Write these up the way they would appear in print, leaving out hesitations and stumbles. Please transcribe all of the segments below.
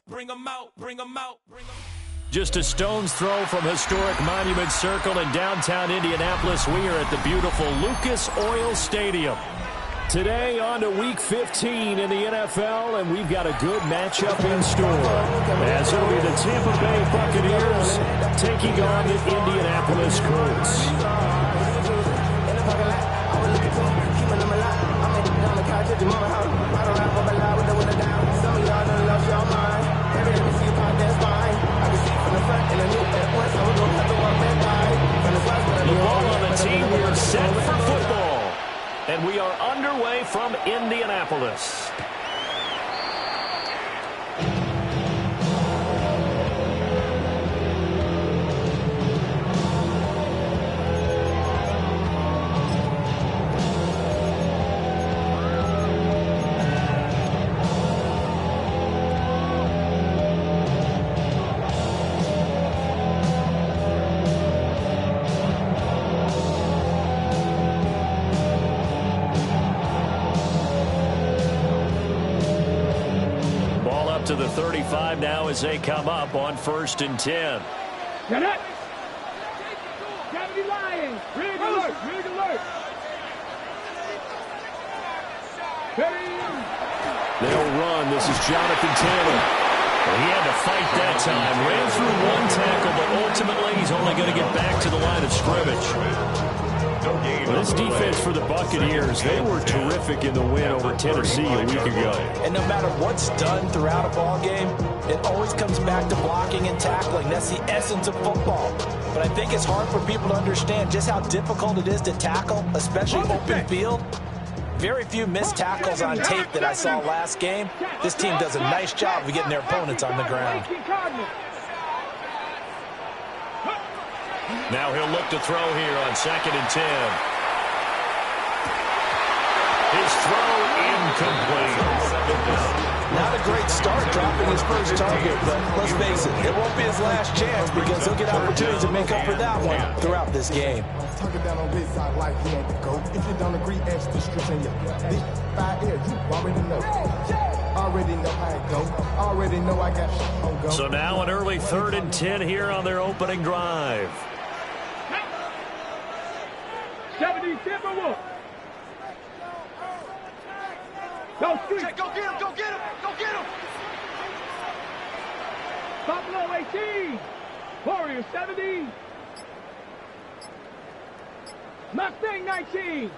bring them out, bring them out, bring them out. Just a stone's throw from historic Monument Circle in downtown Indianapolis. We are at the beautiful Lucas Oil Stadium. Today on to Week 15 in the NFL, and we've got a good matchup in store. As it'll be the Tampa Bay Buccaneers taking on the Indianapolis Colts. The ball on the team, we are set for football. And we are underway from Indianapolis. To the 35 now as they come up on 1st and 10. Get it! Deputy Lions! Rig alert! Rig alert! They'll run. This is Jonathan Taylor. Well, he had to fight that time. Ran through one tackle, but ultimately he's only going to get back to the line of scrimmage. Well, this defense for the Buccaneers, they were terrific in the win over Tennessee a week ago. And no matter what's done throughout a ball game, it always comes back to blocking and tackling. That's the essence of football. But I think it's hard for people to understand just how difficult it is to tackle, especially open field. Very few missed tackles on tape that I saw last game. This team does a nice job of getting their opponents on the ground. Now he'll look to throw here on 2nd and 10. His throw incomplete. Not a great start dropping his first target, but let's face it won't be his last chance because he'll get opportunities to make up for that one throughout this game. Tuck it down on his side like he ain't the GOAT. If you don't agree, ask the streets in your big 5 ear. You already know. Already know how it go. Already know I got shit on go. So now an early 3rd and 10 here on their opening drive. 70 Timberwolves. Go street. Go get him, go get him, go get him. Buffalo 18. Warriors 70. Mustang 19.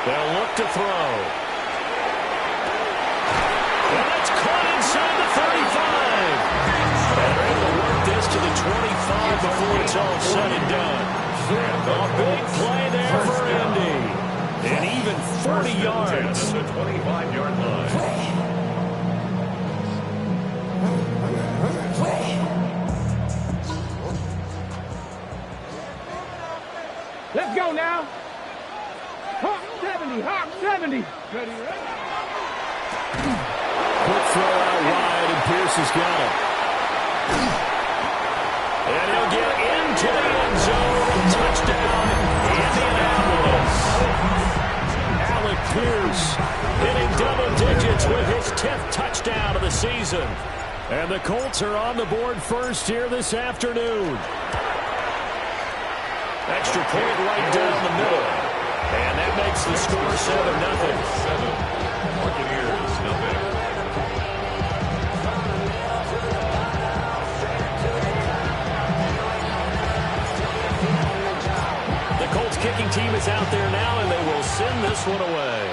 They'll look to throw. And that's caught inside the 35. And they're able to work this to the 25 before it's all said and done. A big play there for Indy. And even 40 yards. The 25-yard line. Let's go now. Hawk 70, Hawk 70. Ready, ready. Quick throw out wide, and Pierce has got it. And he'll get into the end zone. Touchdown, Indianapolis. Alec Pierce hitting double digits with his 10th touchdown of the season. And the Colts are on the board first here this afternoon. Extra point right down the middle. And that makes the score 7-0. Buccaneers, nothing. The Colts kicking team is out there now, and they will send this one away.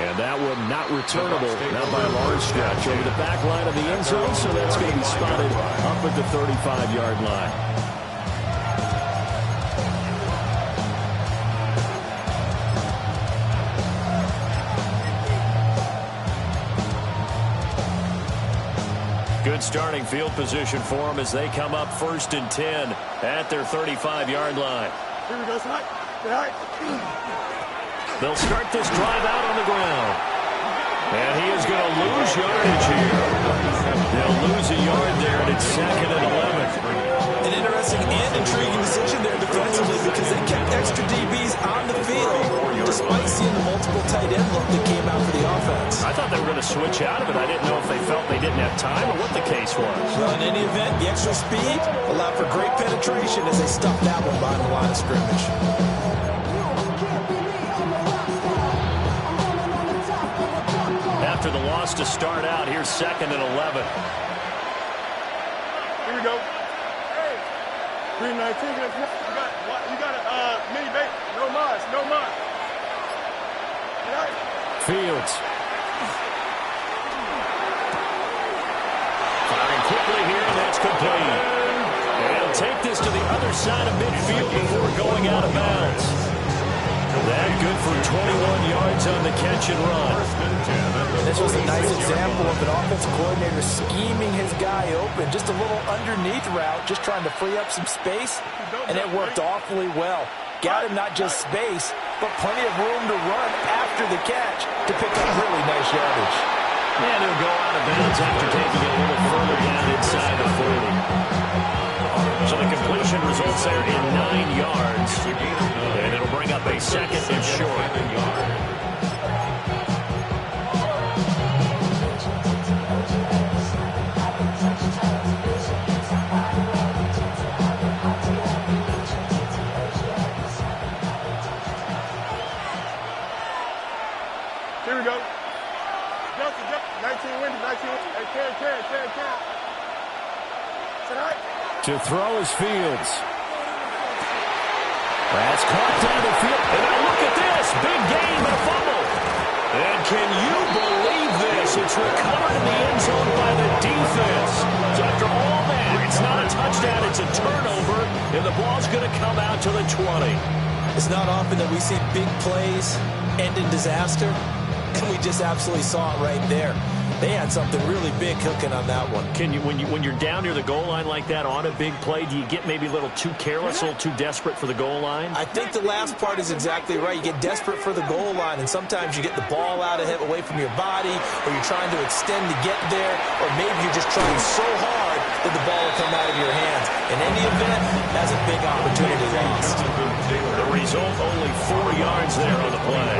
And that one not returnable, not by a large stretch, over the back line of the end zone, so that's going to be spotted up at the 35-yard line. Good starting field position for them as they come up 1st and 10 at their 35-yard line. Here we go, son. All right. They'll start this drive out on the ground. And he is going to lose yardage here. They'll lose a yard there, and it's 2nd and 11. An interesting and intriguing decision there defensively because they kept extra DBs on the field despite seeing the multiple tight ends look that came out for the offense. I thought they were going to switch out of it. I didn't know if they felt they didn't have time or what the case was. Well, in any event, the extra speed allowed for great penetration as they stuffed that one behind the line of scrimmage. After the loss to start out, here's 2nd and 11. Here we go. Hey, 319. You got a mini bait. No mas, no mas. Fields. Firing quickly here, and that's complete. And he'll take this to the other side of midfield before going out of bounds. That good for 21 yards on the catch and run. This was a nice example of an offensive coordinator scheming his guy open. Just a little underneath route, just trying to free up some space, and it worked awfully well. Got him not just space, but plenty of room to run after the catch to pick up really nice yardage. And he'll go out of bounds after taking it a little further down inside the 40. So the completion results there in 9 yards. And it'll bring up a 2nd and short. Here we go. Jump, 19 windy, 19 windy. Hey, carry. Tonight. To throw is Fields. That's caught down the field. And now look at this. Big gain, but a fumble. And can you believe this? It's recovered in the end zone by the defense. So after all that, it's not a touchdown, it's a turnover. And the ball's going to come out to the 20. It's not often that we see big plays end in disaster, and we just absolutely saw it right there. They had something really big cooking on that one. Can you, when you're down near the goal line like that on a big play, do you get maybe a little too careless, a little too desperate for the goal line? I think the last part is exactly right. You get desperate for the goal line, and sometimes you get the ball out ahead, away from your body, or you're trying to extend to get there, or maybe you're just trying so hard that the ball will come out of your hands. In any event, that's a big opportunity lost. The result, only 4 yards there on the play.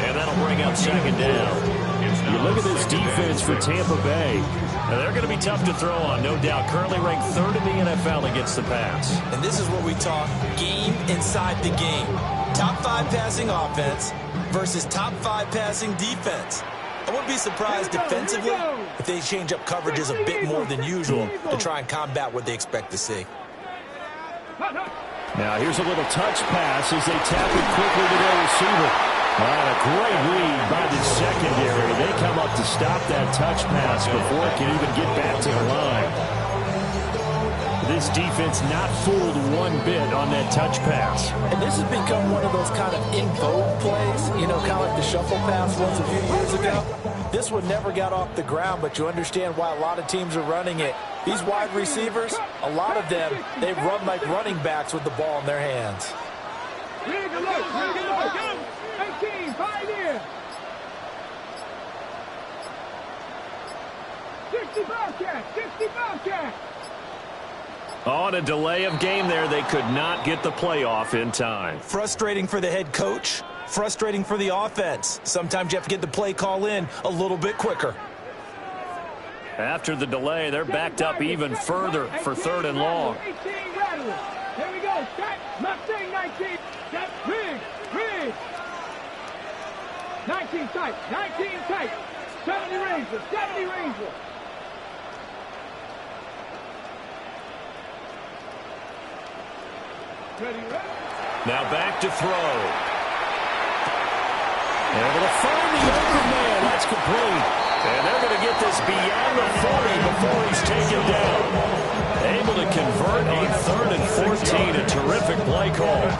And that'll bring up 2nd down. You look at this defense for Tampa Bay. Now, they're going to be tough to throw on, no doubt. Currently ranked 3rd in the NFL against the pass. And this is what we talk game inside the game. Top 5 passing offense versus top 5 passing defense. I wouldn't be surprised defensively if they change up coverages a bit more than usual to try and combat what they expect to see. Now here's a little touch pass as they tap it quickly to their receiver. And a great read by the secondary. They come up to stop that touch pass before it can even get back to the line. This defense not fooled one bit on that touch pass. And this has become one of those kind of in vogue plays, you know, kind of like the shuffle pass was a few years ago. This one never got off the ground, but you understand why a lot of teams are running it. These wide receivers, a lot of them, they run like running backs with the ball in their hands. 18, 5 here. 65 catch. On a delay of game there, they could not get the playoff in time. Frustrating for the head coach, frustrating for the offense. Sometimes you have to get the play call in a little bit quicker. After the delay, they're backed up even further for 3rd and long. 18, rattle it. Here we go. Mustang 19. That's big. 19 tight. 70 Ranger. Ready. Now back to throw. Able to find the open man. That's complete. And they're going to get this beyond the 40 before he's taken down. Able to convert a 3rd and 14. A terrific play call.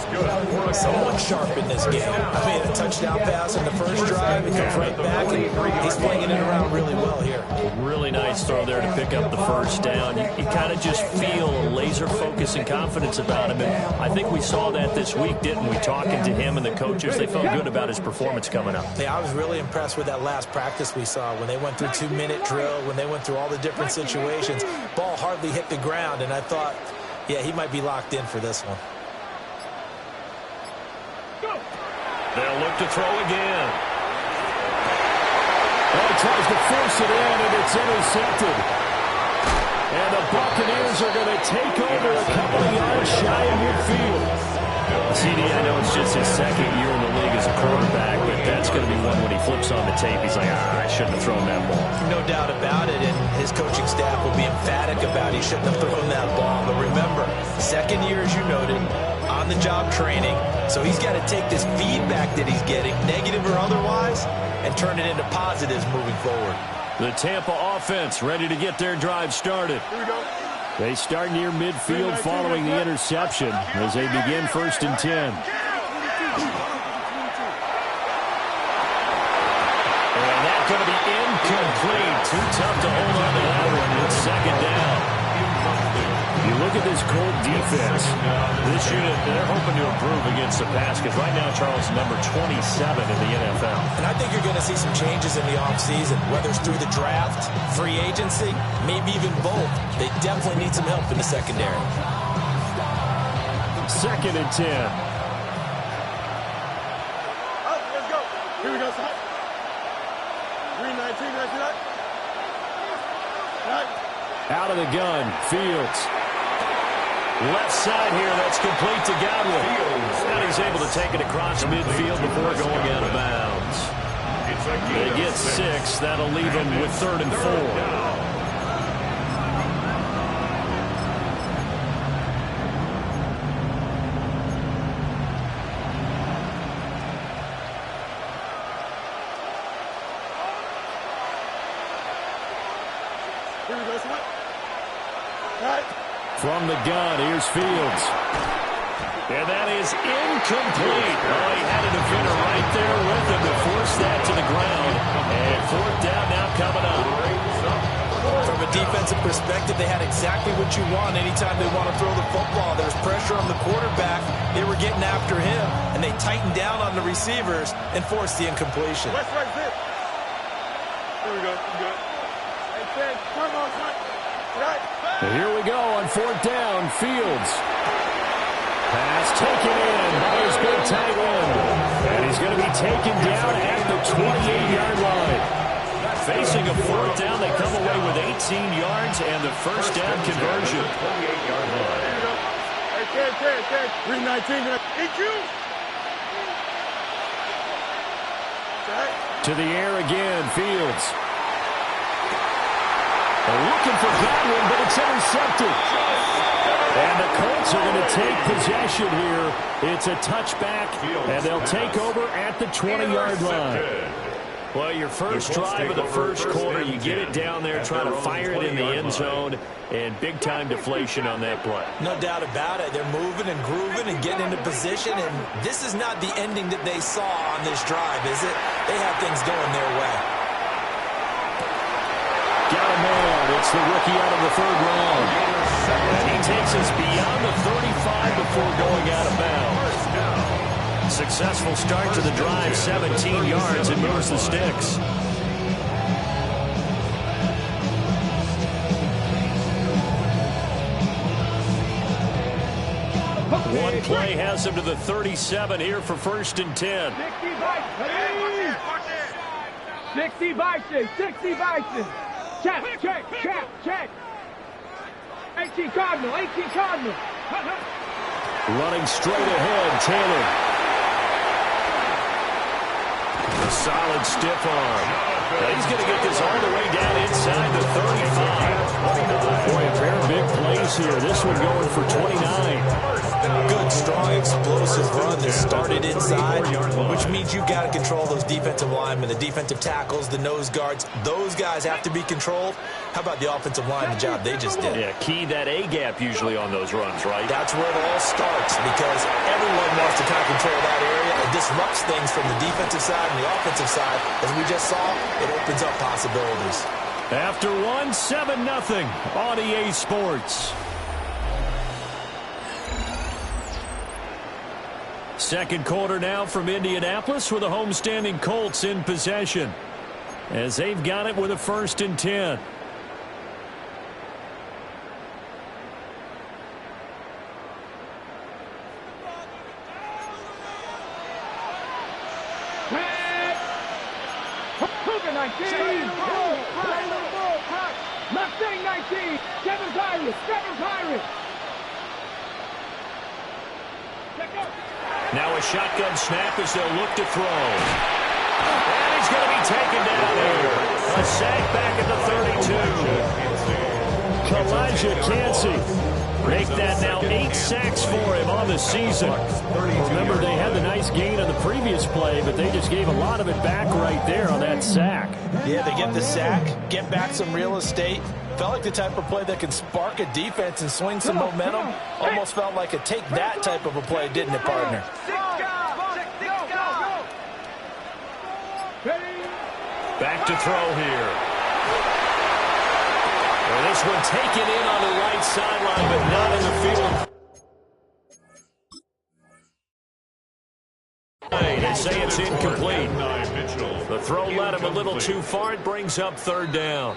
Someone sharp in this game. I mean, a touchdown pass in the first drive. He comes right back, and he's playing it around really well here. Really nice throw there to pick up the first down. You kind of just feel a laser focus and confidence about him. And I think we saw that this week, didn't we? Talking to him and the coaches, they felt good about his performance coming up. Yeah, I was really impressed with that last practice we saw when they went through 2-minute drill, when they went through all the different situations. Ball hardly hit the ground, and I thought, yeah, he might be locked in for this one. They'll look to throw again. Oh, he tries to force it in, and it's intercepted. And the Buccaneers are going to take over a couple of yards shy of midfield. CD, I know it's just his second year in the league as a quarterback, but that's going to be one when he flips on the tape. He's like, I shouldn't have thrown that ball. No doubt about it, and his coaching staff will be emphatic about he shouldn't have thrown that ball. But remember, second year, as you noted, on-the-job training, so he's got to take this feedback that he's getting, negative or otherwise, and turn it into positives moving forward. The Tampa offense ready to get their drive started. Here we go. They start near midfield following the interception as they begin 1st and 10. And that's going to be incomplete. Too tough to hold on to that one with 2nd down. You look at this Colt defense. This unit, they're hoping to improve against the pass because right now Charles is number 27 in the NFL. And I think you're going to see some changes in the offseason, whether it's through the draft, free agency, maybe even both. They definitely need some help in the secondary. 2nd and 10. Let's go. Here we go, son. 319, let's do that. Right. Out of the gun, Fields. Left side here, that's complete to Godwin. And he's able to take it across midfield before going out of bounds. They get 6. That'll leave them with 3rd and 4. Here we go, son. Right. From the gun, here's Fields. And that is incomplete. Oh, he had a defender right there with him to force that to the ground. And 4th down now coming up. From a defensive perspective, they had exactly what you want anytime they want to throw the football. There was pressure on the quarterback. They were getting after him, and they tightened down on the receivers and forced the incompletion. West right zip. There we go. Good. Hey, Ted, come on, son. Right. And here we go on 4th down. Fields. Pass taken in by his big tight end. And he's going to be taken down at the 28-yard line. Facing a 4th down, they come away with 18 yards and the 1st down conversion. 28-yard line. Hey, Ted. 319. Eat you. Right. To the air again, Fields. Looking for Godwin, but it's intercepted. And the Colts are going to take possession here. It's a touchback, and they'll take over at the 20-yard line. Well, your first drive of the first quarter, you get it down there, try to fire it in the end zone, and big-time deflation on that play. No doubt about it. They're moving and grooving and getting into position, and this is not the ending that they saw on this drive, is it? They have things going their way. Got a man. It's the rookie out of the 3rd round. And he takes us beyond the 35 before going out of bounds. Successful start to the drive, 17 yards, and moves the sticks. One play has him to the 37 here for 1st and 10. 60 Bison. Check. 18 Cardinal. Running straight ahead, Taylor. A solid stiff arm. Now he's going to get this all the way down inside the 35. Boy, a pair of big plays here. This one going for 29. Good, strong, explosive run that started inside, which means you've got to control those defensive linemen, the defensive tackles, the nose guards. Those guys have to be controlled. How about the offensive line, the job they just did? Yeah, key that A-gap usually on those runs, right? That's where it all starts because everyone wants to kind of control that area. It disrupts things from the defensive side and the offensive side. As we just saw, it opens up possibilities. After one, 7-0 on EA Sports. Second quarter now from Indianapolis with the homestanding Colts in possession as they've got it with a 1st and 10. Luka 19. Mustang 19. Seven Pirates. Now a shotgun snap as they'll look to throw. And he's going to be taken down here. A sack back at the 32. Kalijah Kancey. Make that now 8 sacks for him on the season. Remember, they had the nice gain on the previous play, but they just gave a lot of it back right there on that sack. Yeah, they get the sack, get back some real estate. Felt like the type of play that can spark a defense and swing some momentum. Almost felt like a take that type of a play, didn't it, partner? Back to throw here. Well, this one taken in on the right sideline, but not in the field. They say it's incomplete. The throw led him a little too far. It brings up third down.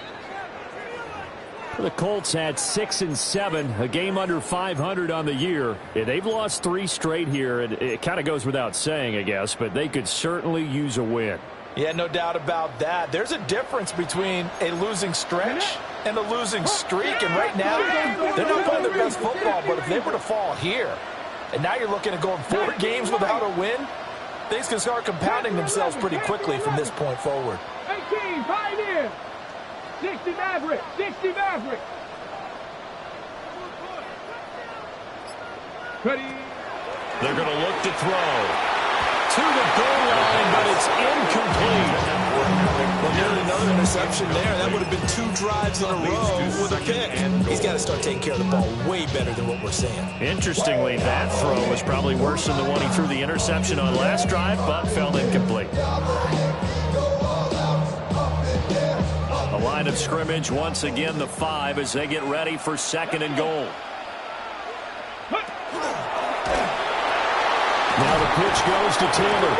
The Colts had 6 and 7, a game under 500 on the year. They've lost 3 straight here. It kind of goes without saying, I guess, but they could certainly use a win. Yeah, no doubt about that. There's a difference between a losing stretch and a losing streak, and right now, they're not playing their best football, but if they were to fall here, and now you're looking at going 4 games without a win, things can start compounding themselves pretty quickly from this point forward. 18, Pioneer. 60 Maverick. Ready. They're going to look to throw. To the goal line, but it's incomplete. Well, nearly another interception there. That would have been 2 drives in a row with a pick. He's got to start taking care of the ball way better than what we're seeing. Interestingly, that throw was probably worse than the one he threw the interception on last drive, but fell incomplete. The line of scrimmage, once again, the 5 as they get ready for 2nd and goal. Now the pitch goes to Taylor.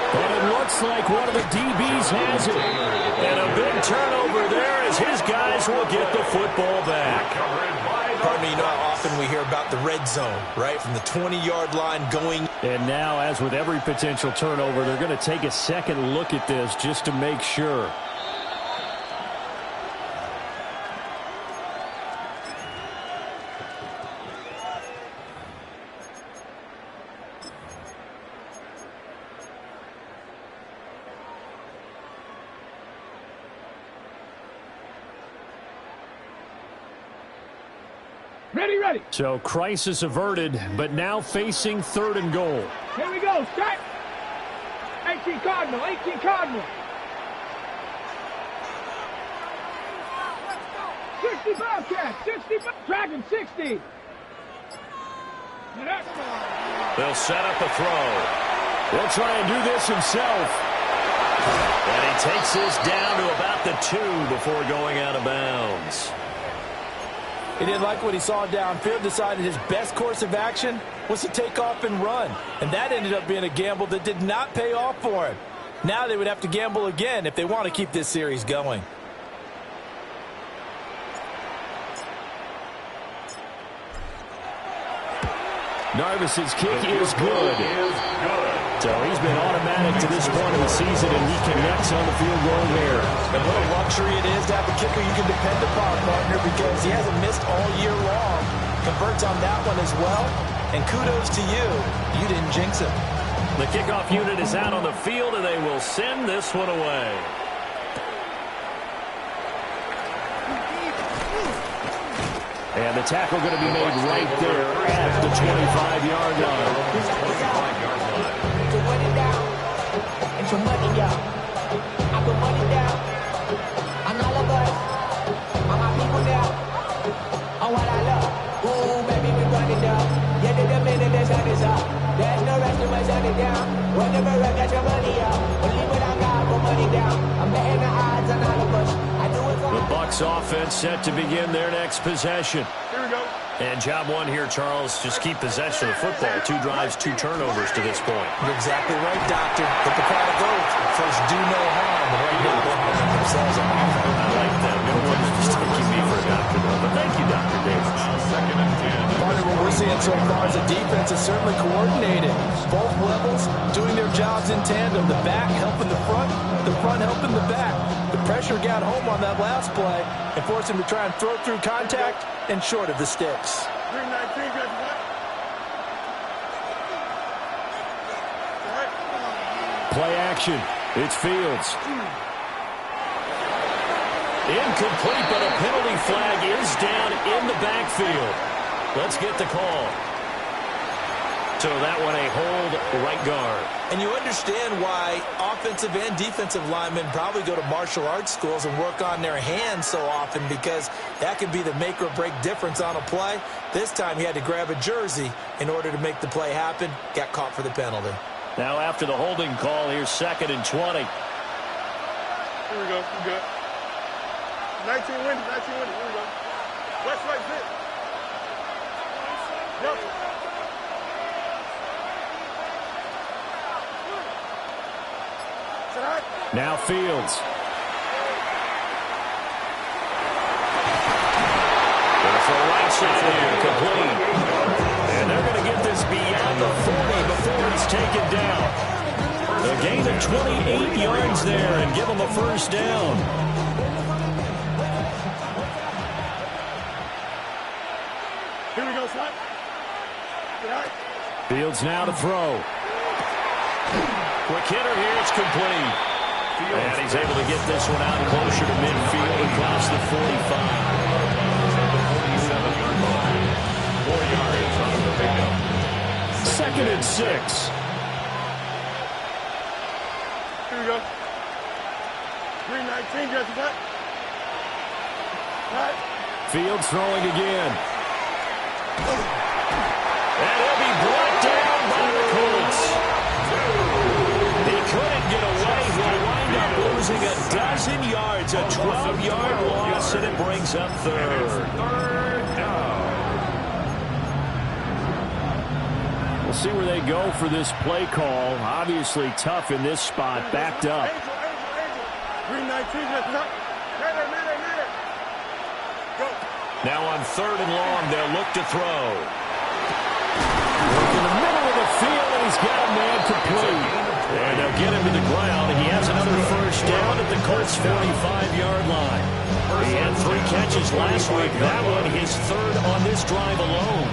And it looks like one of the DBs has it. And a big turnover there as his guys will get the football back. Pardon me, you know how often we hear about the red zone, right? From the 20-yard line going. And now, as with every potential turnover, they're going to take a second look at this just to make sure. Ready. So crisis averted, but now facing 3rd and goal. Here we go. Set. 18 Cardinal. 65 catch. 65. Dragon 60. They'll set up a throw. He'll try and do this himself. And he takes this down to about the 2 before going out of bounds. He didn't like what he saw downfield, decided his best course of action was to take off and run. And that ended up being a gamble that did not pay off for him. Now they would have to gamble again if they want to keep this series going. Narvis's kick is good. So he's been automatic to this point of the season, and he connects on the field goal there. And what a luxury it is to have a kicker you can depend upon, partner, because he hasn't missed all year long. Converts on that one as well. And kudos to you. You didn't jinx him. The kickoff unit is out on the field, and they will send this one away. And the tackle going to be made right there at the 25-yard line. Some money down. I put money down. On all of us. On my people now. On what I love. Ooh, baby, we run it down. Yeah, the minute the sun is up. There's no rest to my sun it down. Whenever I get your money up. Believe it or not, put money down. I'm betting the odds on all of us. I do it for the Bucs offense set to begin their next possession. Here we go. And job 1 here, Charles, just keep possession of the football. 2 drives, 2 turnovers to this point. You're exactly right, Doctor. Get the crowd of gold. First, do no harm. And right now, they're having themselves a harm. I like that. No one's just taking me for a doctor, though. But thank you, Dr. Davis. Partner, what we're seeing so far is the defense is certainly coordinated. Both levels doing their jobs in tandem. The back helping the front helping the back. The pressure got home on that last play and forced him to try and throw through contact and short of the sticks. 319, good. Play action. It's Fields. Incomplete, but a penalty flag is down in the backfield. Let's get the call. So that one a hold right guard. And you understand why offensive and defensive linemen probably go to martial arts schools and work on their hands so often, because that can be the make or break difference on a play. This time he had to grab a jersey in order to make the play happen. Got caught for the penalty. Now after the holding call, here's 2nd and 20. Here we go. We good. 19 wins. Here we go. West right fit. Yep. Now Fields. Gonna throw right side here, complete. And they're going to get this beyond the 40 before he's taken down. A gain of 28 yards there and give him a first down. Here we go, son. Fields now to throw. Quick hitter here, it's complete. And he's able to get this one out closer to midfield across the 45. 4 yards on the pickup. 2nd and 6. Here we go. 319, just what? Right. Fields throwing again. And he'll be brought down by the Colts. He couldn't get away. He'll wind up losing a dozen yards, a 12-yard loss, and it brings up 3rd down. We'll see where they go for this play call. Obviously tough in this spot, backed up. Angel. 319, just what? Minute. Go. Now on 3rd and long, they'll look to throw. Look in the middle of the field, and he's got a man complete. And they'll get him to the ground. He has another first down at the Colts' 45-yard line. He had 3 catches last week. That one his 3rd on this drive alone.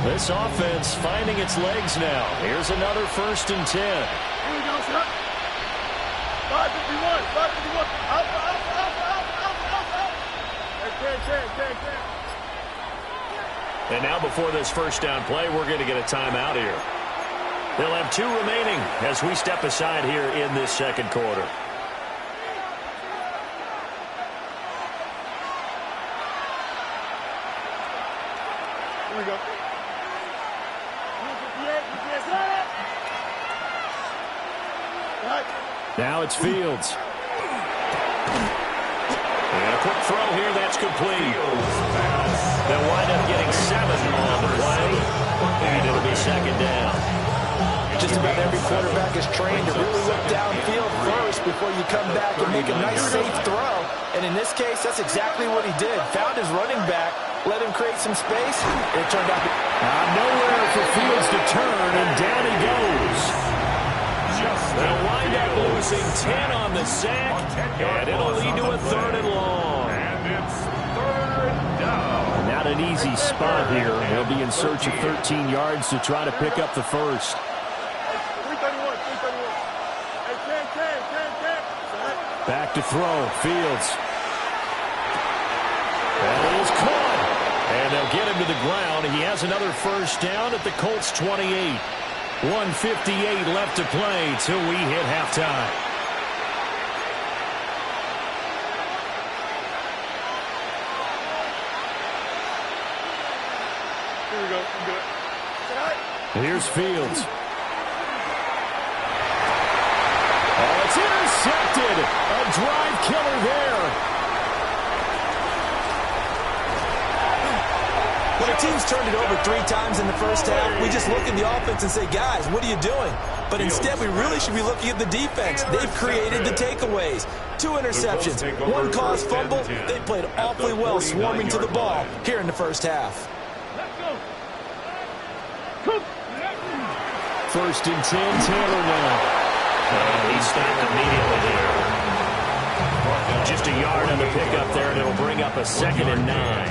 This offense finding its legs now. Here's another 1st and 10. Here we go, son. 551. Out. Hey, 10. And now before this first down play, we're going to get a timeout here. They'll have 2 remaining as we step aside here in this 2nd quarter. Here we go. Right. Now it's Fields. And a quick throw here, that's complete. They'll wind up getting 7 on the play, and it'll be 2nd down. Just about every quarterback is trained to really look downfield first before you come back and make a nice, safe throw. And in this case, that's exactly what he did. Found his running back, let him create some space, and it turned out nowhere for Fields to turn, and down he goes. They'll wind up losing 10 on the sack, and it'll lead to a 3rd and long. And it's 3rd down. Not an easy spot here. They'll be in search of 13 yards to try to pick up the first. 331. Hey, 10. Back to throw. Fields. And it is caught. And they'll get him to the ground. He has another first down at the Colts' 28. 1:58 left to play till we hit halftime. Here we go. Good. Here's Fields. Oh, it's intercepted. A drive killer there. When a team's turned it over 3 times in the first half, we just look at the offense and say, guys, what are you doing? But instead, we really should be looking at the defense. They've created the takeaways. 2 interceptions, 1 caused fumble. They played awfully well swarming to the ball here in the first half. First and 10, Taylor now. And he stopped immediately there. Just a yard on the pickup there, and it'll bring up a 2nd and 9.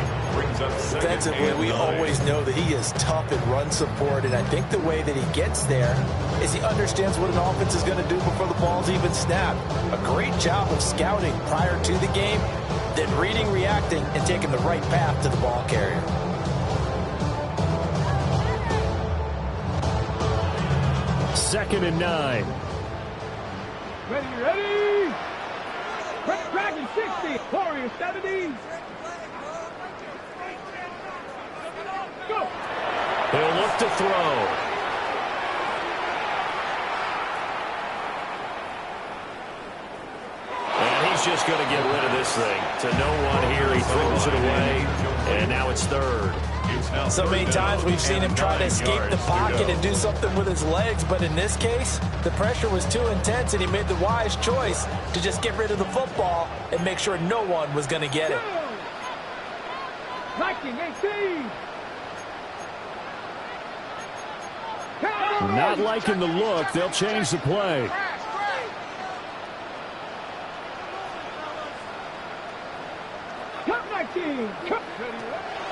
Defensively, we always know that he is tough in run support, and I think the way that he gets there is he understands what an offense is going to do before the ball's even snapped. A great job of scouting prior to the game, then reading, reacting, and taking the right path to the ball carrier. Second and 9. Ready. Dragon 60, Warrior 70. Go. He'll look to throw. And he's just going to get rid of this thing. To no one here, he throws it away, and now it's 3rd. So many times we've seen him try to escape the pocket and do something with his legs, but in this case, the pressure was too intense, and he made the wise choice to just get rid of the football and make sure no one was going to get it. 19-18. Not liking the look. They'll change the play. Cut 19.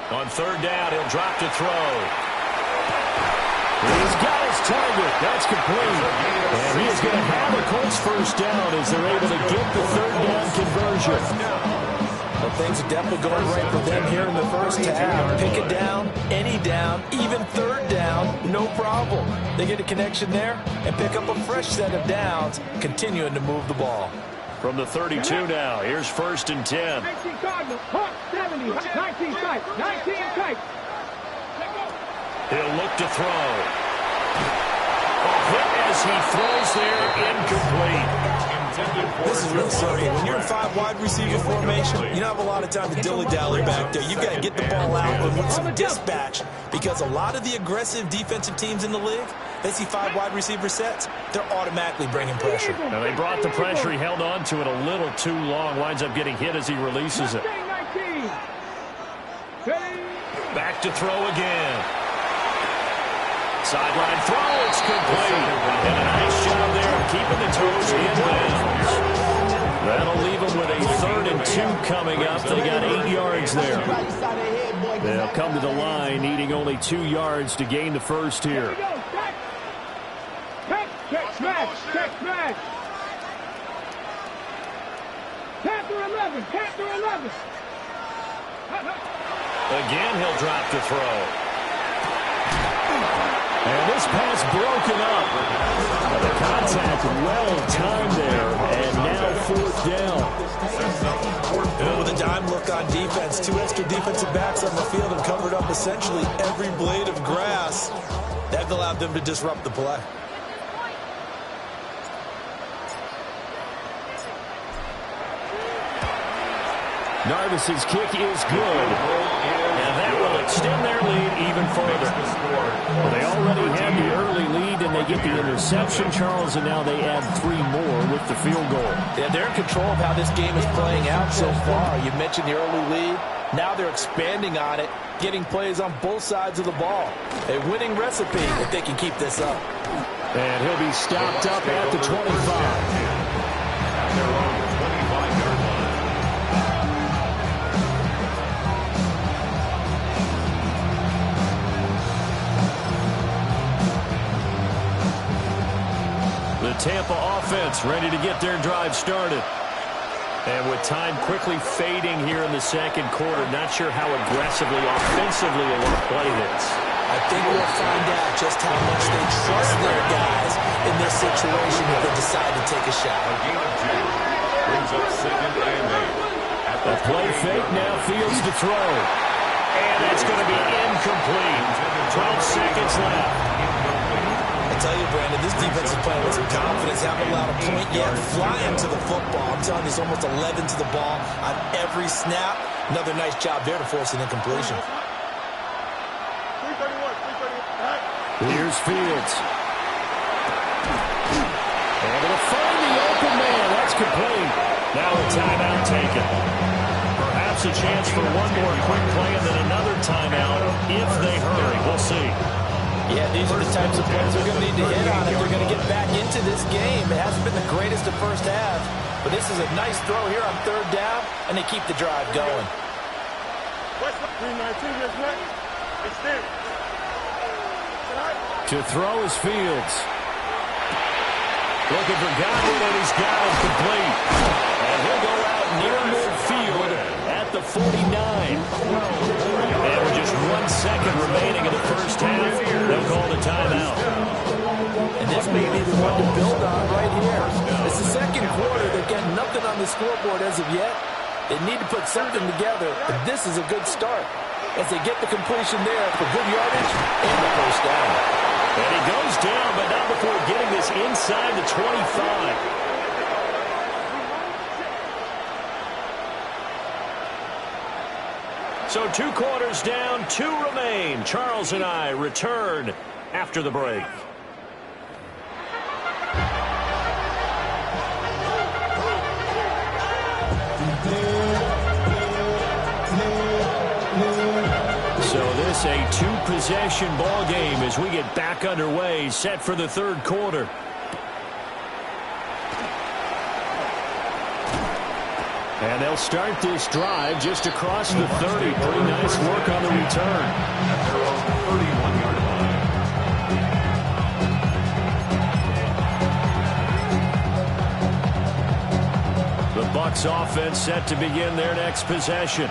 On 3rd down, he'll drop to throw. He's got his target. That's complete. And he is going to have a Colts first down as they're able to get the 3rd down conversion. Well, things are definitely going right for them here in the first half. Pick it down, any down, even 3rd down, no problem. They get a connection there and pick up a fresh set of downs, continuing to move the ball. From the 32 now, here's 1st and 10. 19 Cardinals, 70, 19 tight, 19 tight. He'll look to throw. A hit as he throws there, incomplete. This is real simple. When you're in 5 wide receiver formation, you don't have a lot of time to dilly-dally back there. You've got to get the ball out with some dispatch, because a lot of the aggressive defensive teams in the league, they see 5 wide receiver sets, they're automatically bringing pressure. Now they brought the pressure. He held on to it a little too long. Winds up getting hit as he releases it. Back to throw again. Sideline throw, it's complete. And a nice job there of keeping the toes in bounds. That'll leave them with a 3rd and 2 coming up. They got 8 yards there. They'll come to the line, needing only 2 yards to gain the first here. Check smash. Panther 11. Again, he'll drop to throw. And this pass broken up. The contact well timed there, and now 4th down. With a dime look on defense, 2 extra defensive backs on the field and covered up essentially every blade of grass. That allowed them to disrupt the play. Narvis's kick is good. And that will extend their lead even further. Well, they already had the early lead, and they get the interception, Charles, and now they add 3 more with the field goal. Yeah, they're in control of how this game is playing out so far. You mentioned the early lead. Now they're expanding on it, getting plays on both sides of the ball. A winning recipe if they can keep this up. And he'll be stopped up at the 25. Tampa offense ready to get their drive started. And with time quickly fading here in the second quarter, not sure how aggressively, offensively they want to play this. I think we'll find out just how much they trust their guys in this situation if they decide to take a shot. A play fake now, Fields to throw. And that's going to be incomplete. 12 seconds left. I tell you, Brandon, this defense is playing with some confidence. Haven't allowed a point yet. Flying to the football. I'm telling you, it's almost 11 to the ball on every snap. Another nice job there to force an incompletion. 331. Here's Fields. Able to find the open man. That's complete. Now a timeout taken. Perhaps a chance for one more quick play and then another timeout. if they hurry. We'll see. Yeah, these are the types of plays they're going to need to hit on if they're going to get back into this game. It hasn't been the greatest of first half, but this is a nice throw here on third down, and they keep the drive going. To throw is Fields. Looking for Godwin, and he's got it complete. And he'll go out near midfield at the 49. And with just 1 second remaining in the first half, they'll call the timeout. And this may be the one to build on right here. It's the second quarter. They've got nothing on the scoreboard as of yet. They need to put something together, and this is a good start as they get the completion there for good yardage and the first down. And he goes down, but not before getting this inside the 25. So 2 quarters down, 2 remain. Charles and I return after the break. So this a 2-possession ball game as we get back underway, set for the third quarter. And they'll start this drive just across the 30. Pretty nice work on the return. At their own 31-yard line. The Bucs offense set to begin their next possession.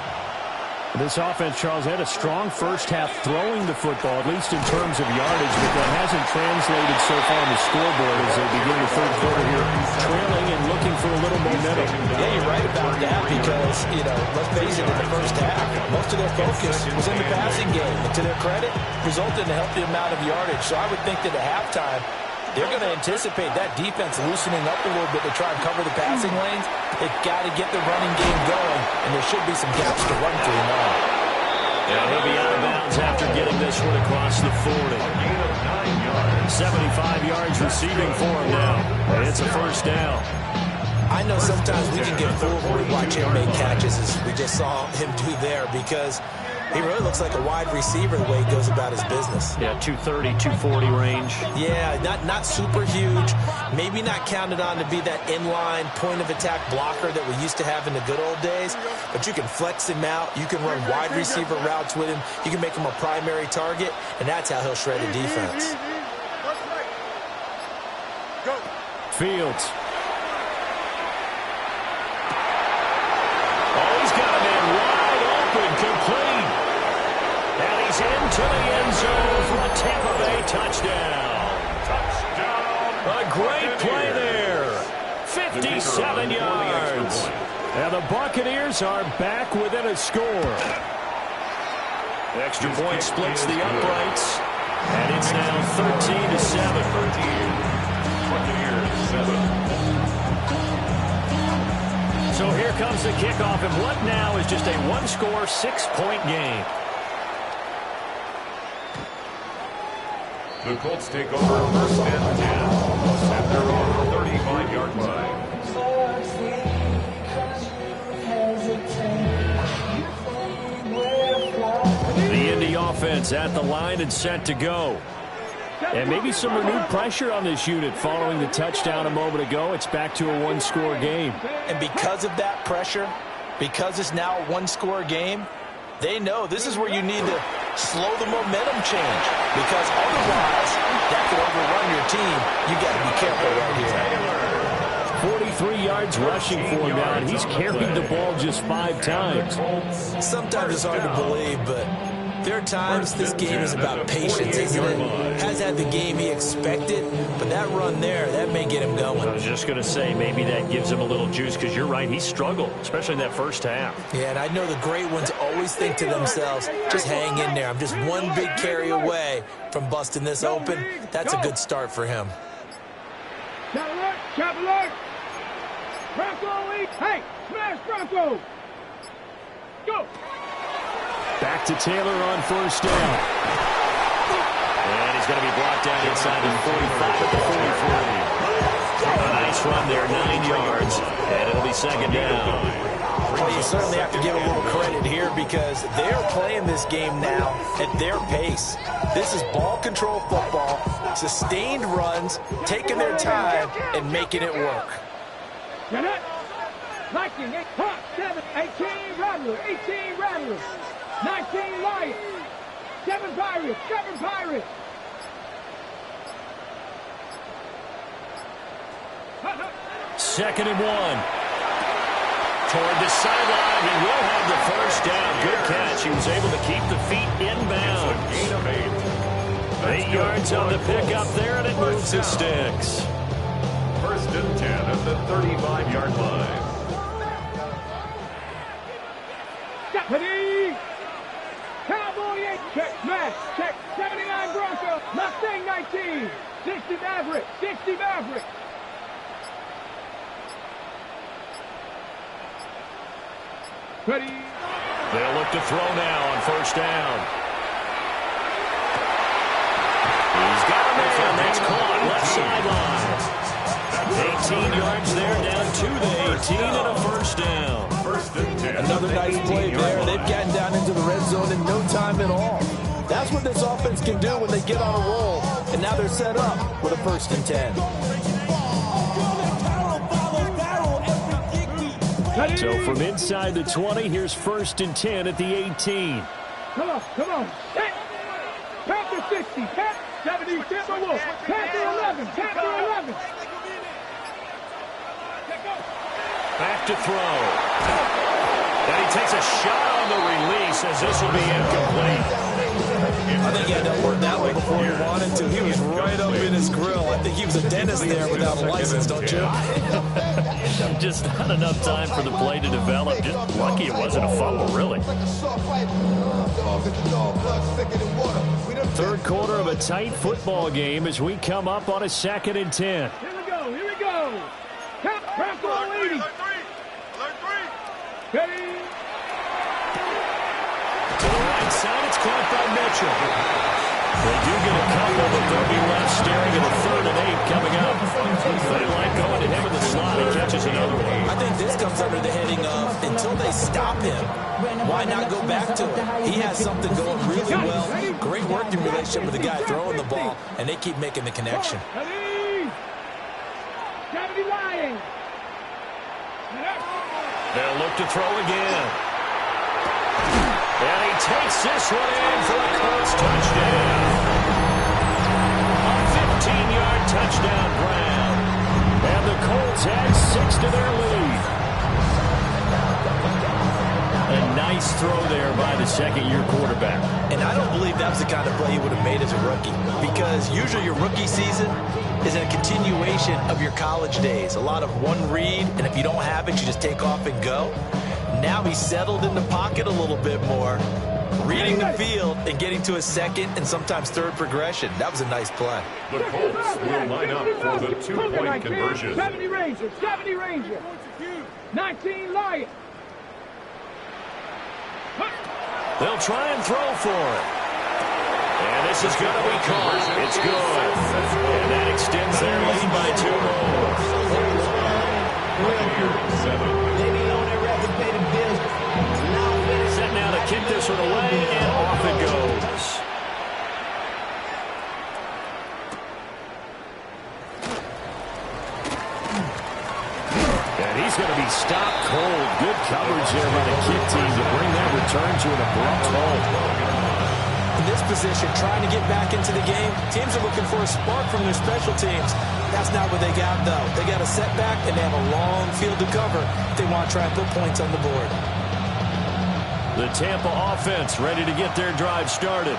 This offense, Charles, had a strong first half throwing the football, at least in terms of yardage, but that hasn't translated so far on the scoreboard as they begin the third quarter here, trailing and looking for a little momentum. Yeah, you're right about that because, let's face it, in the first half, most of their focus was in the passing game. And to their credit, resulted in a healthy amount of yardage. So I would think that at halftime, they're going to anticipate that defense loosening up a little bit to try and cover the passing lanes. They've got to get the running game going, and there should be some gaps to run through now. And he'll be out of bounds after getting this one across the 40. 75 yards receiving for him now. And it's a first down. I know sometimes we can get fooled when we watch him make catches, as we just saw him do there, because he really looks like a wide receiver the way he goes about his business. Yeah, 230, 240 range. Yeah, not super huge. Maybe not counted on to be that inline point-of-attack blocker that we used to have in the good old days. But you can flex him out. You can run wide receiver routes with him. You can make him a primary target, and that's how he'll shred a defense. Fields. Oh, he's got a man wide open, complete. And he's into the end zone for a Tampa Bay touchdown. A great play there. 57 yards. And the Buccaneers are back within a score. The extra point splits the uprights. And it's now 13-7. So here comes the kickoff, and what now is just a one-score, 6-point game. The Colts take over first and 10 at their own 35-yard line. The Indy offense at the line and set to go. And maybe some renewed pressure on this unit following the touchdown a moment ago. It's back to a one-score game. And because of that pressure, because it's now a one-score game, they know this is where you need to slow the momentum change, because otherwise that could overrun your team. You got to be careful right here. 43 yards rushing for him now, and he's carried the ball just 5 times. Sometimes it's hard to believe, but there are times this game is about patience, isn't it? Has had the game he expected, but that run there, that may get him going. I was just going to say, maybe that gives him a little juice, because you're right, he struggled, especially in that first half. Yeah, and I know the great ones always think to themselves, just hang in there. I'm just one big carry away from busting this open. That's a good start for him. Chapel, Bronco, hey, smash Bronco! Go! Back to Taylor on first down. And he's going to be brought down inside the 45 at the 43. A nice run there, 9 yards. And it'll be second down. Well, you certainly have to give a little credit here because they're playing this game now at their pace. This is ball control football, sustained runs, taking their time, and making it work. 19, 7, 18 Rattlers, 18 Rattlers, 19 Lions, 7 Pirates, 7 Pirates. Second and 1. Toward the sideline, he will have the first down. Good catch. He was able to keep the feet inbound. Gain of 8. 8 yards on the pickup there, and it moves the sticks. First and 10 at the 35-yard line. Deputy! Cowboy 8, check, Max, check, 79 Broncos, Mustang 19, 60 Maverick, 60 Maverick. Ready? They'll look to throw now on first down. He's got a man. That's caught. Left sideline. 18 yards there, down to the 18 and a first down. First and 10. Another nice play there. They've gotten down into the red zone in no time at all. That's what this offense can do when they get on a roll. And now they're set up with a first and 10. So from inside the 20, here's first and 10 at the 18. Come on, come on. Panther 60, Panther 70, Timberwolves, Panther 11, Panther 11. Back to throw. And he takes a shot on the release as this will be incomplete. I think he had to work that way before he wanted to. He was right up in his grill. I think he was a dentist there without a license, don't you? Just not enough time for the play to develop. Just lucky it wasn't a fumble, really. Third quarter of a tight football game as we come up on a second and 10. Here we go, here we go. Bronco 80. Ready? To the right side, it's caught by Mitchell. They do get a couple, but they'll be left staring at a 3rd and 8 coming up. They like going to him in the slot. He catches another one. I think this comes under the heading of until they stop him, why not go back to him? He has something going really well. Great working relationship with the guy throwing the ball, and they keep making the connection. Ready? 70 Lions. They'll look to throw again. And he takes this one in for a Colts touchdown. A 15-yard touchdown Brown. And the Colts add 6 to their lead. A nice throw there by the second-year quarterback. And I don't believe that was the kind of play he would have made as a rookie, because usually your rookie season is a continuation of your college days. A lot of one read, and if you don't have it, you just take off and go. Now he's settled in the pocket a little bit more, reading the field and getting to a second and sometimes third progression. That was a nice play. The Colts will line up for the 2-point conversion. 70 Rangers, 70 Rangers. 19 Lions. They'll try and throw for it. And this is going to be caught. It's good. And that extends their lead by 2 more. Set now to kick this one away, and off it goes. And he's going to be stopped cold. Good coverage there by the kick team to bring that return to an abrupt halt. In this position, trying to get back into the game, teams are looking for a spark from their special teams. That's not what they got, though. They got a setback, and they have a long field to cover if they want to try and put points on the board. The Tampa offense ready to get their drive started.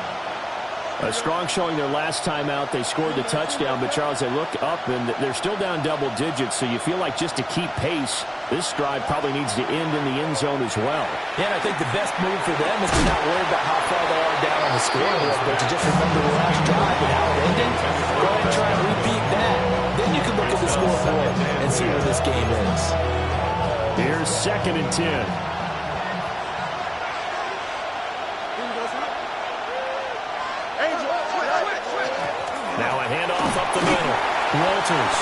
A strong showing their last time out. They scored the touchdown, but Charles, they look up, and they're still down double digits, so you feel like just to keep pace, this drive probably needs to end in the end zone as well. Yeah, and I think the best move for them is to not worry about how far they are down on the scoreboard, but to just remember the last drive and how it ended. Go ahead and try and repeat that. Then you can look at the scoreboard and see where this game is. Here's second and 10. Now a handoff up the middle. Walters.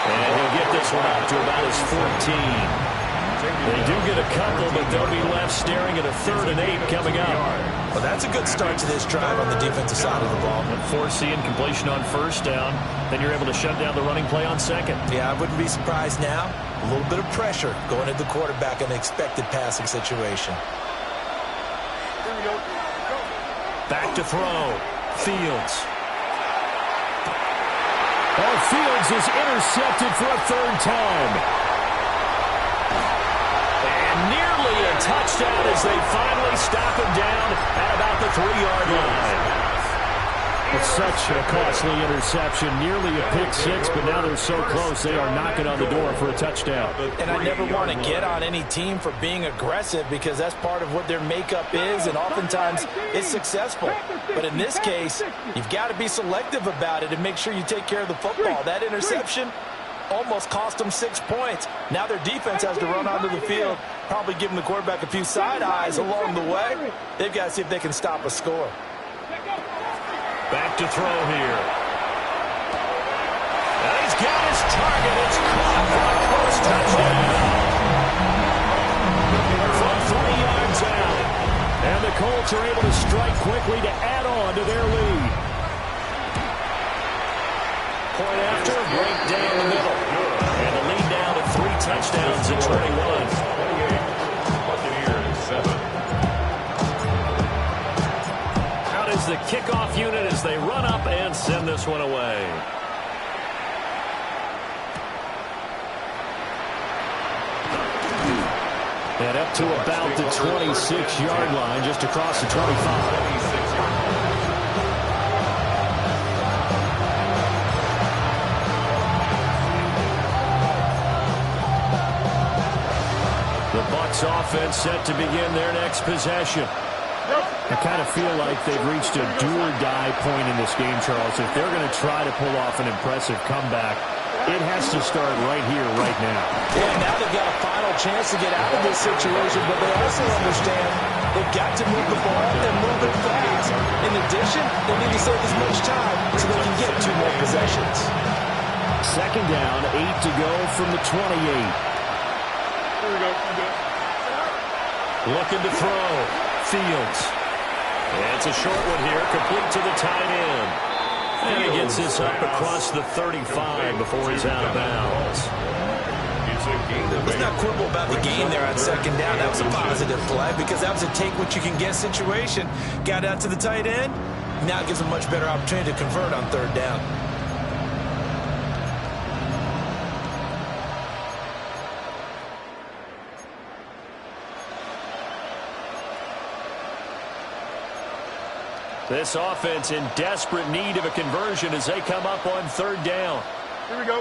And he'll get this one out to about his 14. They do get a couple, but they'll be left staring at a 3rd and 8 coming up. Well, that's a good start to this drive on the defensive side of the ball. Forcing completion on 1st down. Then you're able to shut down the running play on 2nd. Yeah, I wouldn't be surprised now. A little bit of pressure going at the quarterback in an expected passing situation. Back to throw. Fields. Oh, Fields is intercepted for a 3rd time. And nearly a touchdown as they finally stop him down at about the 3-yard line. It's such a costly interception, nearly a pick 6, but now they're so close they are knocking on the door for a touchdown. And I never want to get on any team for being aggressive because that's part of what their makeup is, and oftentimes it's successful. But in this case, you've got to be selective about it and make sure you take care of the football. That interception almost cost them 6 points. Now their defense has to run onto the field, probably giving the quarterback a few side eyes along the way. They've got to see if they can stop a score. Back to throw here. And he's got his target. It's caught for a close touchdown. From 3 yards out. And the Colts are able to strike quickly to add on to their lead. Point after, break down the middle. And the lead down to 3 touchdowns at 21. Buccaneers 7. The kickoff unit as they run up and send this one away. And up to about the 26-yard line, just across the 25. The Bucs offense set to begin their next possession. I kind of feel like they've reached a do-or-die point in this game, Charles. If they're going to try to pull off an impressive comeback, it has to start right here, right now. Yeah, now they've got a final chance to get out of this situation, but they also understand they've got to move the ball and move it fast. In addition, they need to save as much time so they can get 2 more possessions. 2nd down, 8 to go from the 28. Here we go. Looking to throw. Fields. And it's a short one here, complete to the tight end. And he gets this up across the 35 before he's out of bounds. Let's not quibble about the gain there on 2nd down. That was a positive play because that was a take-what-you-can-get situation. Got out to the tight end. Now it gives them a much better opportunity to convert on 3rd down. This offense in desperate need of a conversion as they come up on 3rd down. Here we go.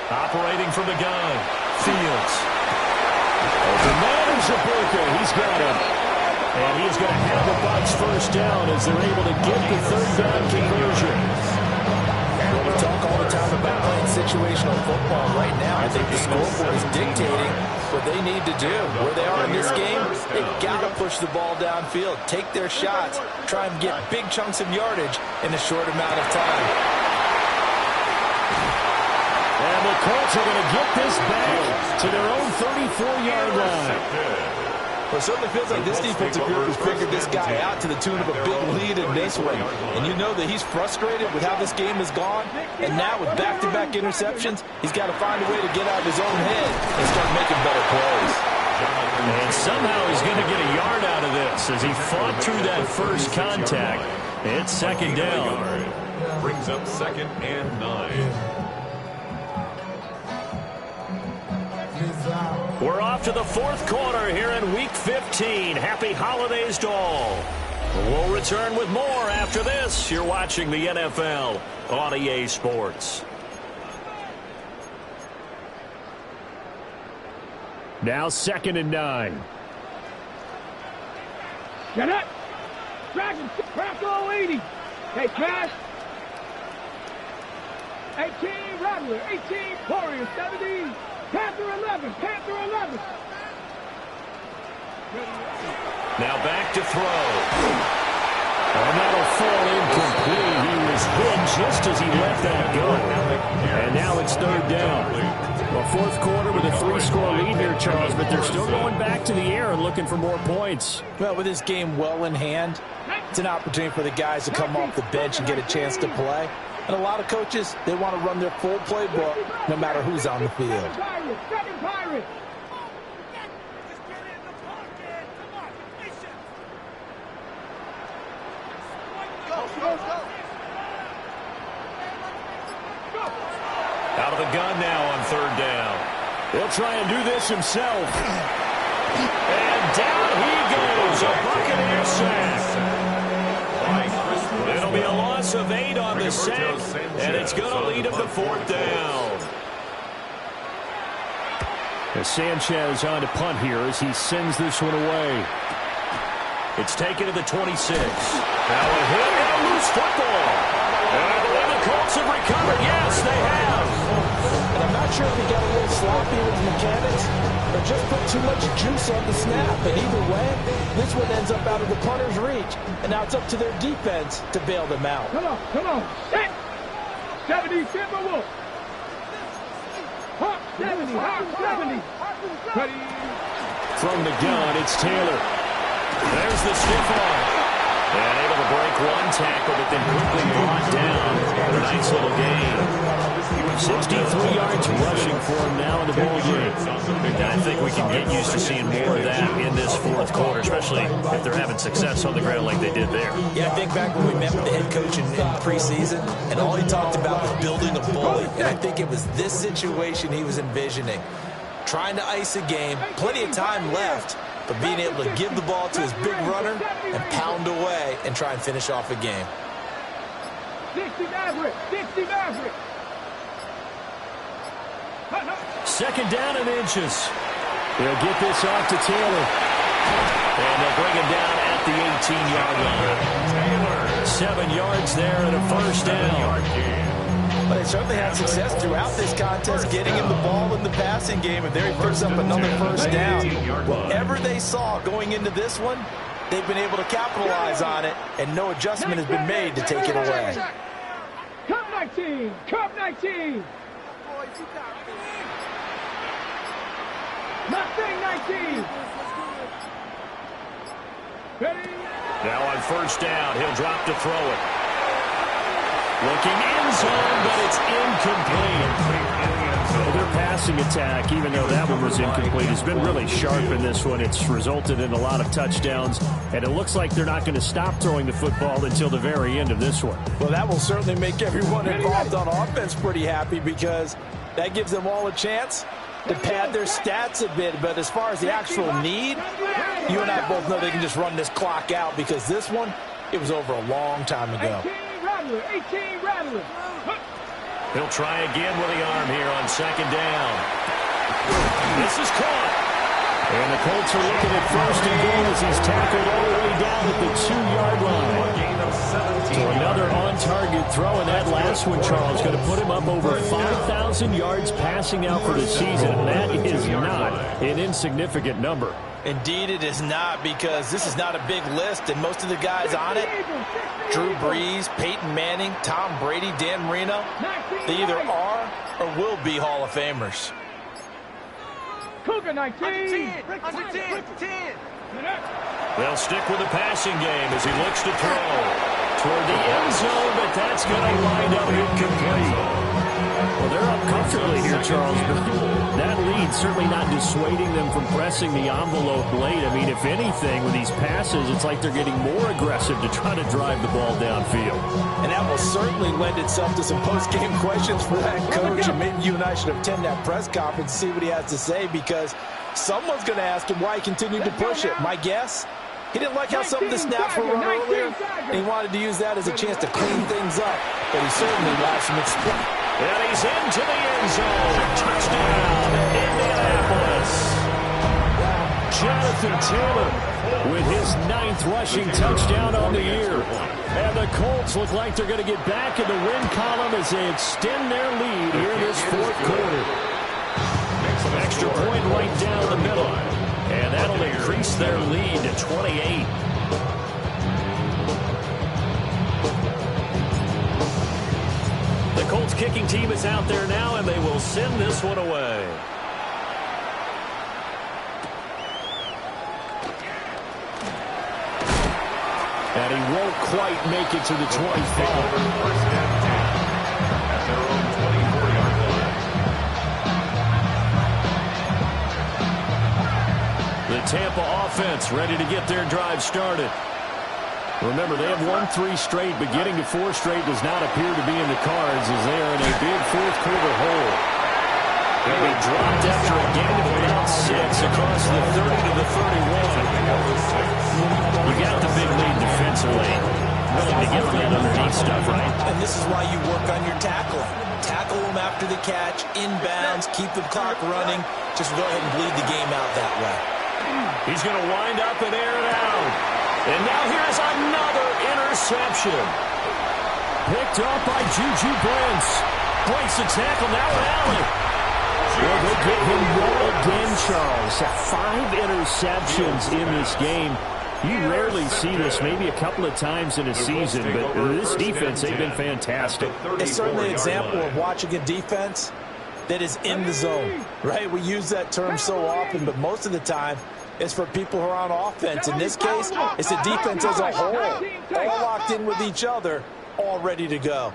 Operating from the gun. Fields. Open man is Zabuka. He's got him. And he's going to have the Bucs 1st down as they're able to get the 3rd down conversion. We talk all the time about playing situational football. Right now, I think the scoreboard is dictating what they need to do. Where they are in this game, they've got to push the ball downfield, take their shots, try and get big chunks of yardage in a short amount of time. And the Colts are going to get this back to their own 34-yard line. Well, it certainly feels like this defensive group has figured this guy out to the tune of a big lead in this one. And you know that he's frustrated with how this game has gone. And now with back-to-back interceptions, he's got to find a way to get out of his own head and start making better plays. And somehow he's going to get a yard out of this as he fought through that first contact. It's 2nd down. Brings up 2nd and 9. We're off to the 4th quarter here in Week 15. Happy holidays to all. We'll return with more after this. You're watching the NFL on EA Sports. Now 2nd and 9. Get up. Dragon, crack all 80. Hey, Cash. 18, Rattler. 18, Warrior. 17. Panther 11. Panther 11. Now back to throw. And that'll fall incomplete. He was hit just as he let that go. And now it's third down. Well, fourth quarter with a 3-score lead here, Charles, but they're still going back to the air and looking for more points. Well, with this game well in hand, it's an opportunity for the guys to come off the bench and get a chance to play. And a lot of coaches, they want to run their full playbook no matter who's on the field. Out of the gun now on third down. He'll try and do this himself. And down he goes. A Buccaneer sack. It'll be a loss of 8 on the sack, and it's going to lead him to fourth down. As Sanchez on to punt here as he sends this one away. It's taken to the 26. Now a hit and a loose football. And I believe the Colts have recovered. Yes, they have. And I'm not sure if he got a little sloppy with the mechanics or just put too much juice on the snap. But either way, this one ends up out of the punter's reach. And now it's up to their defense to bail them out. Come on. Hit. 70, Timberwolves. Hawk 70, Hawk 70. Ready. From the gun, it's Taylor. There's the stiff arm. And able to break one tackle, but then quickly brought down. A nice little gain. 63 yards rushing for him now in the ball game. And I think we can get used to seeing more of that in this fourth quarter, especially if they're having success on the ground like they did there. Yeah, I think back when we met with the head coach in preseason, and all he talked about was building a bully. And I think it was this situation he was envisioning. Trying to ice a game, plenty of time left, but being able to give the ball to his big runner and pound away and try and finish off a game. 60 Maverick. Second down and inches. They'll get this off to Taylor. And they'll bring him down at the 18-yard line. 7 yards there and a first down. But they certainly had success throughout this contest getting him the ball in the passing game, and there he picks up another first down. Whatever they saw going into this one, they've been able to capitalize on it, and no adjustment has been made to take it away. Cup 19. Mustang 19. Ready. Now on first down, he'll drop to throw it. Looking end zone, but it's incomplete. Well, their passing attack, even though that one was incomplete, has been really sharp in this one. It's resulted in a lot of touchdowns, and it looks like they're not going to stop throwing the football until the very end of this one. Well, that will certainly make everyone involved on offense pretty happy because that gives them all a chance to pad their stats a bit. But as far as the actual need, you and I both know they can just run this clock out because this one, it was over a long time ago. 18 Rattler. He'll try again with the arm here on second down. This is caught. And the Colts are looking at first and goal as he's tackled all the way down at the 2-yard line. So another on-target throw, and that last one, Charles, going to put him up over 5,000 yards passing out for the season. And that is not an insignificant number. Indeed it is not, because this is not a big list, and most of the guys on it, Drew Brees, Peyton Manning, Tom Brady, Dan Marino, they either are or will be Hall of Famers. Cougar 19. They'll stick with the passing game as he looks to throw toward the end zone, but that's going to wind up incomplete. Well, they're up comfortably here, Charles, but that lead certainly not dissuading them from pressing the envelope late. I mean, if anything, with these passes, it's like they're getting more aggressive to try to drive the ball downfield. And that will certainly lend itself to some post-game questions for that coach, and maybe you and I should attend that press conference and see what he has to say, because someone's going to ask him why he continued to push it. My guess, he didn't like how some of the snaps were run earlier, and he wanted to use that as a chance to clean things up, but he certainly lost some experience. And he's into the end zone. Touchdown, Indianapolis. Jonathan Taylor with his 9th rushing touchdown on the year. And the Colts look like they're going to get back in the win column as they extend their lead here in this fourth quarter. Extra point right down the middle. And that'll increase their lead to 28. kicking team is out there now, and they will send this one away. And he won't quite make it to the 25. First and 10 at their own 24-yard line. The Tampa offense ready to get their drive started. Remember, they have won 3 straight, but getting to 4 straight does not appear to be in the cards as they are in a big fourth-quarter hole. They'll be dropped after a gain of about 6 across the 30 to the 31. You got the big lead defensively. Willing to give them that underneath stuff, right? And this is why you work on your tackling. Tackle them after the catch, inbounds, keep the clock running. Just go ahead and bleed the game out that way. He's going to wind up and air it out. And now here's another interception. Picked up by Juju Brents. Breaks the tackle, now Allen. Well, they get him well again, Charles. 5 interceptions in this game. You rarely see this, maybe a couple of times in a season, but this defense, they've been fantastic. It's certainly an example of watching a defense that is in the zone, right? We use that term so often, but most of the time, it's for people who are on offense. In this case, it's the defense as a whole, all locked in with each other, all ready to go.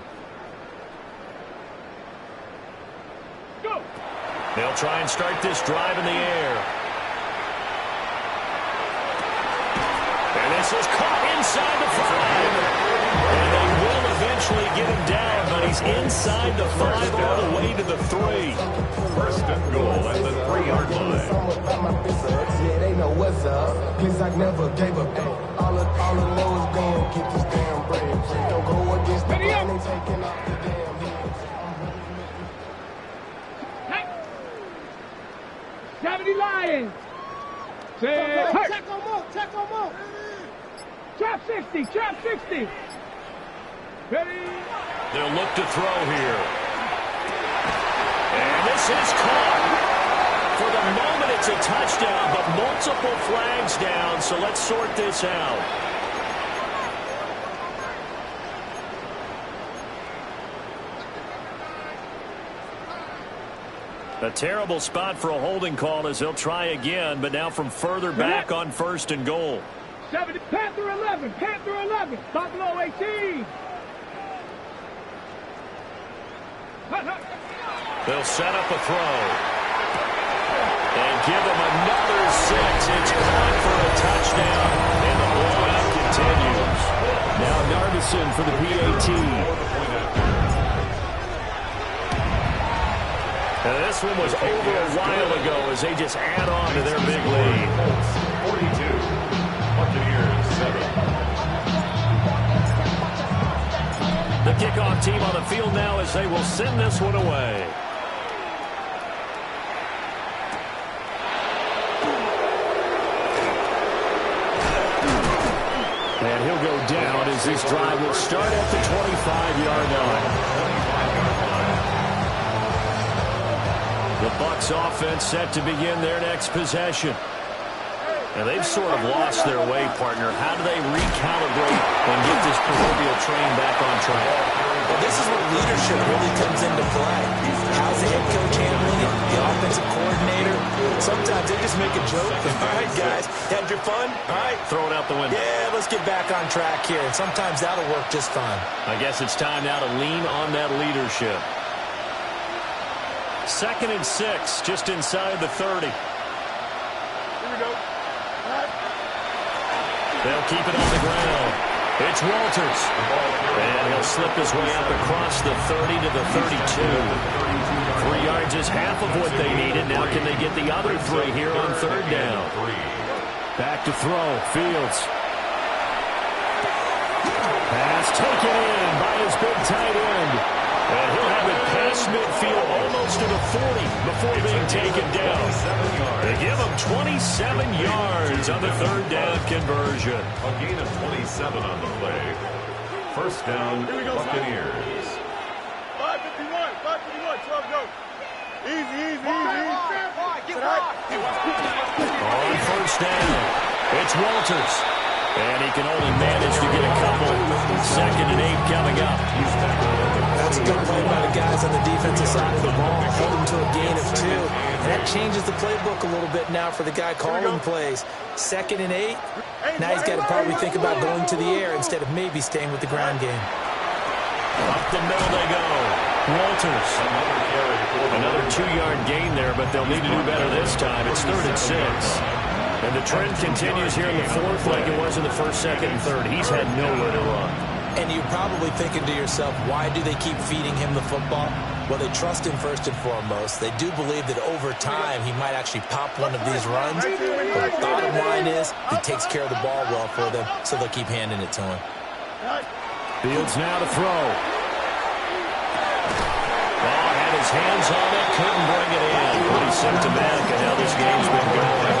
They'll try and start this drive in the air. And this is caught inside the 5. And they will eventually get him down, but he's inside the 5 all the way to the 3. First and goal at the 3-yard line. Yeah, they know what's up. Please, I never gave up. All I know is go and get this damn bread. Don't go against the plan, they taking off the damn heads. 70 Lions. Check them up. Trap 60. Ready? They'll look to throw here. And this is caught. For the moment, it's a touchdown, but multiple flags down, so let's sort this out. A terrible spot for a holding call as they'll try again, but now from further back on 1st and goal. 70, Panther 11, Buffalo 18. They'll set up a throw. And give them another 6. It's caught for a touchdown, and the blowout continues. Now Nardison for the PAT. And this one was over a while ago as they just add on to their big lead. 42. Buccaneers 7. The kickoff team on the field now as they will send this one away. And he'll go down as this drive will start at the 25-yard line. The Bucs offense set to begin their next possession. And they've sort of lost their way, partner. How do they recalibrate and get this proverbial train back on track? Well, this is where leadership really comes into play. How's the head coach handling it? The offensive coordinator? Sometimes they just make a joke. All right, guys, had your fun? All right. Throw it out the window. Yeah, let's get back on track here. And sometimes that'll work just fine. I guess it's time now to lean on that leadership. 2nd and 6, just inside the 30. Here we go. They'll keep it on the ground. It's Walters. And he'll slip his way up across the 30 to the 32. 3 yards is half of what they needed. Now can they get the other 3 here on 3rd down? Back to throw. Fields. Pass taken in by his big tight end. And he'll have it past midfield almost to the 40 before being taken down. They give him 27 yards on the 3rd down conversion. A gain of 27 on the play. First down, Buccaneers. 551, 12 go. Easy. On 1st down, it's Walters. And he can only manage to get a couple. 2nd and 8 coming up. That's a good play by the guy guys on the defensive side of the ball, held him to a gain of 2. And that changes the playbook a little bit now for the guy calling plays. 2nd and 8. Now he's got to probably think about going to the air instead of maybe staying with the ground game. Up the middle they go. Walters. Another 2-yard gain there, but they'll need to do better this time. It's 3rd and 6. And the trend continues here in the 4th like it was in the 1st, 2nd, and 3rd. He's had nowhere to run. And you're probably thinking to yourself, why do they keep feeding him the football? Well, they trust him first and foremost. They do believe that over time he might actually pop one of these runs. But the bottom line is he takes care of the ball well for them, so they'll keep handing it to him. Fields now to throw. Ball had his hands on it, couldn't bring it in. Pretty symptomatic of how this game's been going.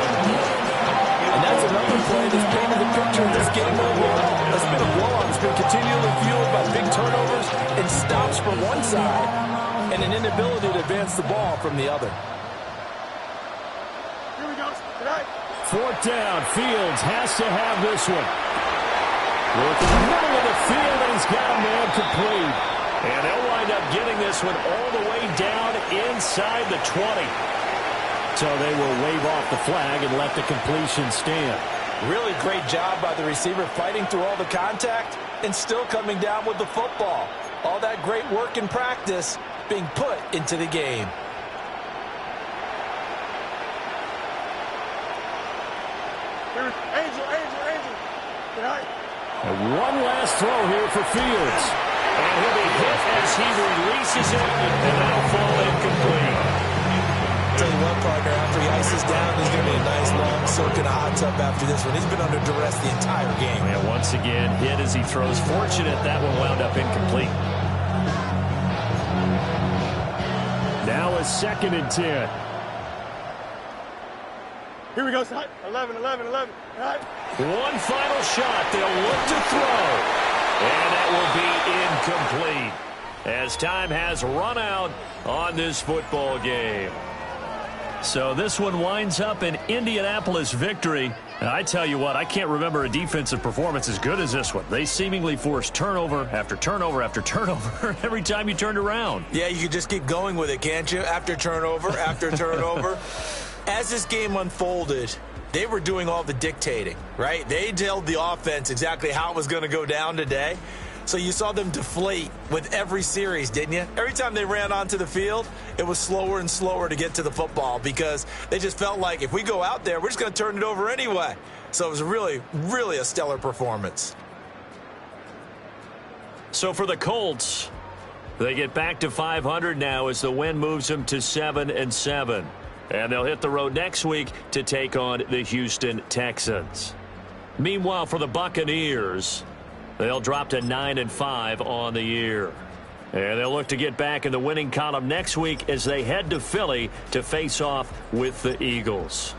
And that's another play that's painted the picture of this game overall. It's been a blowout. It's been continually fueled by big turnovers and stops from one side and an inability to advance the ball from the other. Here we go. Tonight. 4th down. Fields has to have this one. Working the middle of the field, and he's got a man complete. And they'll wind up getting this one all the way down inside the 20. So they will wave off the flag and let the completion stand. Really great job by the receiver fighting through all the contact and still coming down with the football. All that great work in practice being put into the game. Angel. Tonight. And one last throw here for Fields. And he'll be hit as he releases it, and that'll fall incomplete. Tell you what, partner, after he ices down, there's going to be a nice long soak in a hot tub after this one. He's been under duress the entire game. And once again, hit as he throws. Fortunate that one wound up incomplete. Now a 2nd and 10. Here we go, son. 11. Tonight. One final shot. They'll look to throw. And that will be incomplete as time has run out on this football game. So this one winds up an Indianapolis victory. And I tell you what, I can't remember a defensive performance as good as this one. They seemingly forced turnover after turnover after turnover every time you turned around. Yeah, you could just keep going with it, can't you? After turnover, after turnover. As this game unfolded, they were doing all the dictating, right? They told the offense exactly how it was going to go down today. So you saw them deflate with every series, didn't you? Every time they ran onto the field, it was slower and slower to get to the football because they just felt like if we go out there, we're just going to turn it over anyway. So it was really, really a stellar performance. So for the Colts, they get back to 500 now as the win moves them to 7-7. And they'll hit the road next week to take on the Houston Texans. Meanwhile, for the Buccaneers, they'll drop to 9-5 on the year. And they'll look to get back in the winning column next week as they head to Philly to face off with the Eagles.